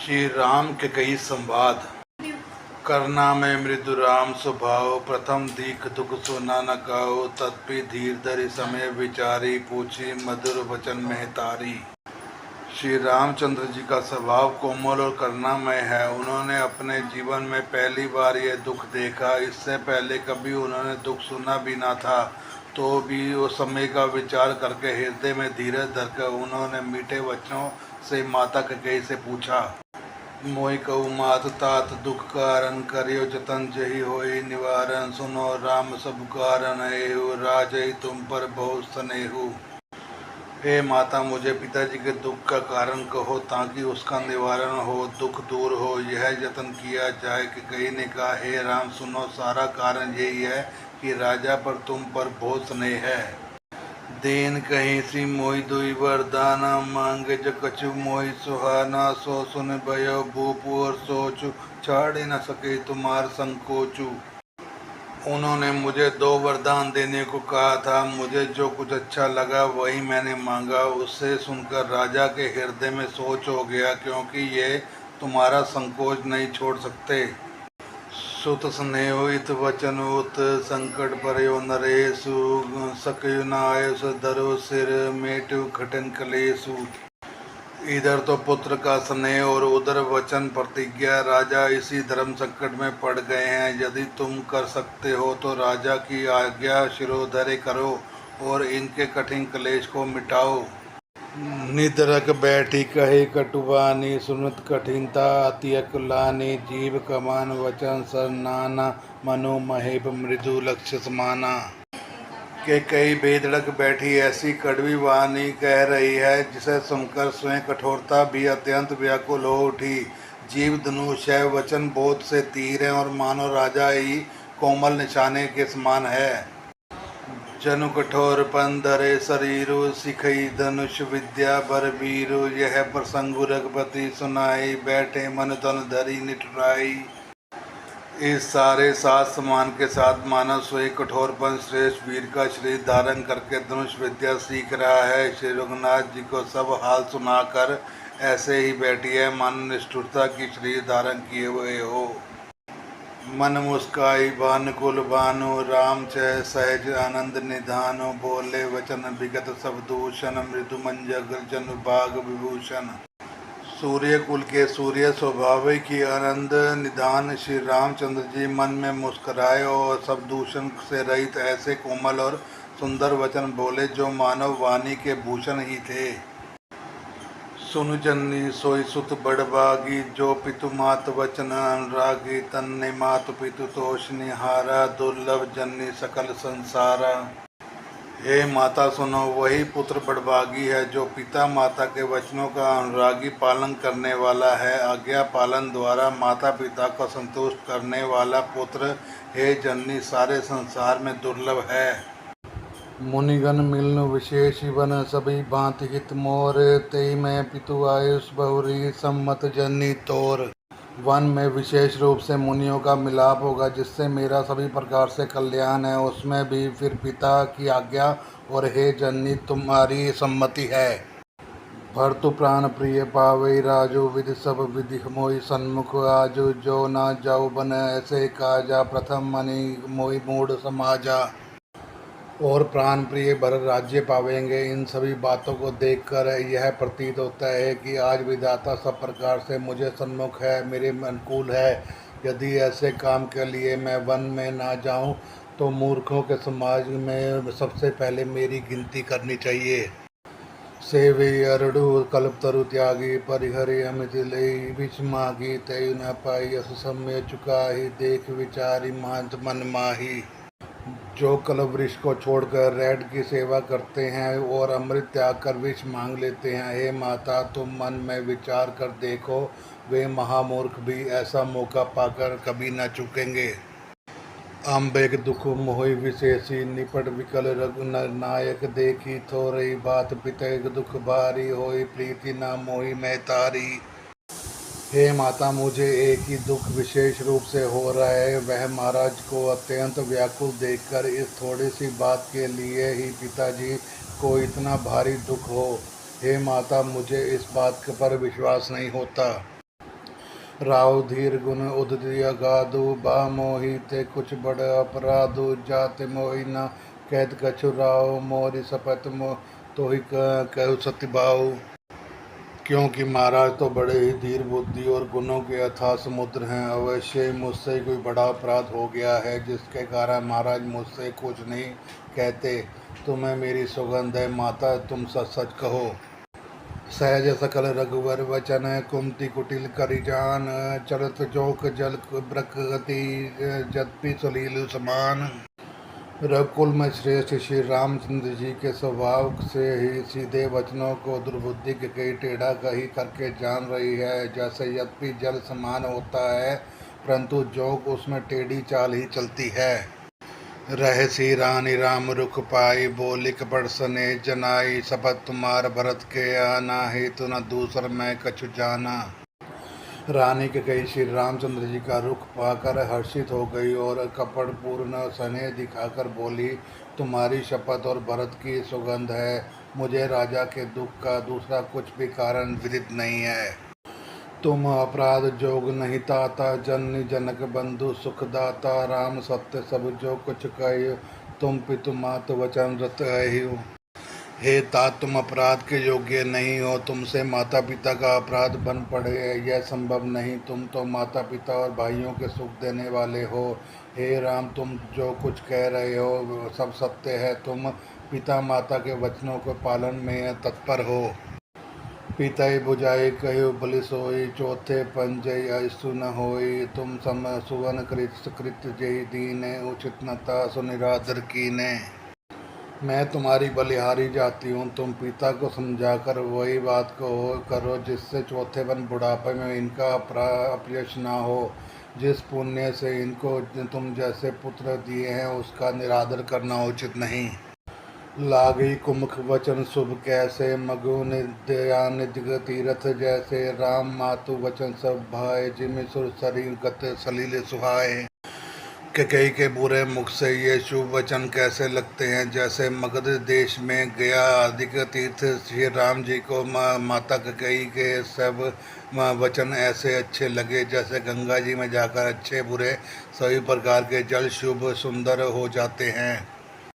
श्री राम के कई संवाद। करना में मृदु राम स्वभाव, प्रथम दीख दुख सुना न काओ। तत्पि धीर धरि समय विचारी, पूछी मधुर वचन में तारी। श्री रामचंद्र जी का स्वभाव कोमल और करुणामय है। उन्होंने अपने जीवन में पहली बार यह दुख देखा। इससे पहले कभी उन्होंने दुख सुना भी ना था, तो भी उस समय का विचार करके हृदय में धीरज धरकर उन्होंने मीठे वचनों से माता कैकेयी से पूछा। मोहि कहु मात तात दुख कारण, करियो जतन जहि होई निवारण। सुनो राम सब कारण एहु, राजै तुम पर बहुत स्नेहु। हे माता, मुझे पिताजी के दुख का कारण कहो ताकि उसका निवारण हो, दुख दूर हो, यह जतन किया जाए। कैकेयी ने कहा, हे राम सुनो, सारा कारण यही है कि राजा पर तुम पर बहुत स्नेह है। देन कहीं श्री मोहि दुई वरदाना, मांगे जो कछु मोहि सुहाना। सो सुन भयो भूप और सोचु, छाड़ न सके तुम्हार संकोचु। उन्होंने मुझे 2 वरदान देने को कहा था। मुझे जो कुछ अच्छा लगा वही मैंने मांगा। उससे सुनकर राजा के हृदय में सोच हो गया, क्योंकि ये तुम्हारा संकोच नहीं छोड़ सकते। सुत स्नेहो इत वचन उत, संकट परयो नरेशु। सकयु नायस धरो सिर, मेटु खटन कलेसु। इधर तो पुत्र का स्नेह और उधर वचन प्रतिज्ञा। राजा इसी धर्म संकट में पड़ गए हैं। यदि तुम कर सकते हो तो राजा की आज्ञा शिरोधर्य करो और इनके कठिन क्लेश को मिटाओ। निदरक बैठी कहे कटुबानी, सुनत कठिनता अति अकुलानी। जीव कमान वचन सर नाना, मनो महेप मृदु लक्ष्य समाना। कैकेयी बेधड़क बैठी ऐसी कड़वी वाणी कह रही है, जिसे सुनकर स्वयं कठोरता भी अत्यंत व्याकुल हो उठी। जीव धनुष है, वचन बोध से तीर है, और मानो राजा ही कोमल निशाने के समान है। जनु कठोर पन धरे शरीरु, सिखई धनुष विद्या बरबीरु। यह प्रसंगु रघुपति सुनाई, बैठे मन तन धरी निठुराई। इस सारे सात समान के साथ मानव स्वयं कठोरपन श्रेष्ठ वीर का शरीर धारण करके धनुष विद्या सीख रहा है। श्री रघुनाथ जी को सब हाल सुनाकर ऐसे ही बैठी है, मानो निष्ठुरता की शरीर धारण किए हुए हो। मन मुस्काई भानुकुल भानु, राम छह सहज आनंद निधानो। बोले वचन विगत सब दूषण, मृदु मंजर जन भाग विभूषण। सूर्य कुल के सूर्य स्वाभाविक ही आनंद निधान श्री रामचंद्र जी मन में मुस्कुराए और सब दूषण से रहित ऐसे कोमल और सुंदर वचन बोले, जो मानव वाणी के भूषण ही थे। सुन जननी सोई सुत बड़भागी, जो पितु मात वचन अनुरागी। तन्ने मातु पितु तोष निहारा, दुर्लभ जननी सकल संसारा। हे माता सुनो, वही पुत्र बड़भागी है जो पिता माता के वचनों का अनुरागी पालन करने वाला है। आज्ञा पालन द्वारा माता पिता को संतुष्ट करने वाला पुत्र, हे जननी, सारे संसार में दुर्लभ है। मुनिगण मिलन विशेष वन, सभी भांति हित मोर। तेई में पितु आयुष बहुरी, सम्मत जननी तोर। वन में विशेष रूप से मुनियों का मिलाप होगा, जिससे मेरा सभी प्रकार से कल्याण है। उसमें भी फिर पिता की आज्ञा और हे जननी तुम्हारी सम्मति है। भरतु प्राण प्रिय पावई राजू, विधि सब विधि मोहि सन्मुख आजू। जो ना जाऊ बन ऐसे काजा, प्रथम मनि मोहि मूढ़ समाजा। और प्राण प्रिय भर राज्य पावेंगे। इन सभी बातों को देखकर यह प्रतीत होता है कि आज विधाता सब प्रकार से मुझे सन्मुख है, मेरे अनुकूल है। यदि ऐसे काम के लिए मैं वन में ना जाऊं, तो मूर्खों के समाज में सबसे पहले मेरी गिनती करनी चाहिए। सेवे अरडु कल्पतरु त्यागी, परिहरि अमित लई विष मागी। तय न पाई अस सम्य चुकाही, देख विचारी मांत मन माही। जो कल्प वृक्ष को छोड़कर रेड की सेवा करते हैं और अमृत त्याग कर विष मांग लेते हैं, हे माता तुम मन में विचार कर देखो, वे महामूर्ख भी ऐसा मौका पाकर कभी न चूकेंगे। अम्बेक दुख मोहि विशेषी, निपट विकल रघुनर नायक। देखी थोरही बात पितैक दुख भारी, होई प्रीति ना मोहि मैं तारी। हे माता, मुझे एक ही दुख विशेष रूप से हो रहा है। वह महाराज को अत्यंत व्याकुल देखकर इस थोड़ी सी बात के लिए ही पिताजी को इतना भारी दुख हो। हे माता, मुझे इस बात पर विश्वास नहीं होता। राव धीर गुण उदय गादु बा मोहि ते कुछ बड़ अपराधु जाते मोहि न कैद कछु राव मोरि सपत मो तो ही कहु सत्य बाऊ। क्योंकि महाराज तो बड़े ही धीर बुद्धि और गुणों के अथाह समुद्र हैं। अवश्य ही मुझसे कोई बड़ा अपराध हो गया है जिसके कारण महाराज मुझसे कुछ नहीं कहते। तुम्हें मेरी सौगंध है माता, तुम सच सच कहो। सहज सकल रघुवर वचन कुमति कुटिल करिजान चरत जोक जल ब्रकगति जदपि सलील समान। रघुकुल में श्रेष्ठ श्री रामचंद्र जी के स्वभाव से ही सीधे वचनों को दुर्बुद्धि के कई टेढ़ा कही करके जान रही है। जैसे यद्यपि जल समान होता है परंतु जोक उसमें टेढ़ी चाल ही चलती है। रहसी रानी राम रुख पाई बोलिक बड़ सने जनाई शपथ तुम्हार भरत के आना हेतु न दूसर मैं कछु जाना। रानी के कई श्री रामचंद्र जी का रुख पाकर हर्षित हो गई और कपटपूर्ण स्नेह दिखाकर बोली, तुम्हारी शपथ और भरत की सुगंध है। मुझे राजा के दुख का दूसरा कुछ भी कारण विदित नहीं है। तुम अपराध जोग नहीं ताता जन जनक बंधु सुखदाता राम सत्य सब जो कुछ कहे तुम पितु मात वचन रत है। हे तात, तुम अपराध के योग्य नहीं हो, तुमसे माता पिता का अपराध बन पड़े, यह संभव नहीं। तुम तो माता पिता और भाइयों के सुख देने वाले हो। हे राम, तुम जो कुछ कह रहे हो सब सत्य है। तुम पिता माता के वचनों के पालन में तत्पर हो। पिताई बुझाई कहो बलि सोई चौथे पंजय ऐसु न होई। तुम सम सुवन कृत जय दीने उचित नता सुनिरादर कीने। मैं तुम्हारी बलिहारी जाती हूँ। तुम पिता को समझाकर वही बात को करो जिससे चौथेपन बुढ़ापे में इनका अपयश ना हो। जिस पुण्य से इनको तुम जैसे पुत्र दिए हैं उसका निरादर करना उचित नहीं। लागी कुमुख वचन शुभ कैसे मगु निदया निज तीरथ जैसे। राम मातु वचन सब भाई जिमि सुर शरीर गत सलील सुहाए। कैकेयी के बुरे मुख से ये शुभ वचन कैसे लगते हैं जैसे मगध देश में गया अधिक तीर्थ श्री राम जी को माता कैकेयी के सब वचन ऐसे अच्छे लगे जैसे गंगा जी में जाकर अच्छे बुरे सभी प्रकार के जल शुभ सुंदर हो जाते हैं।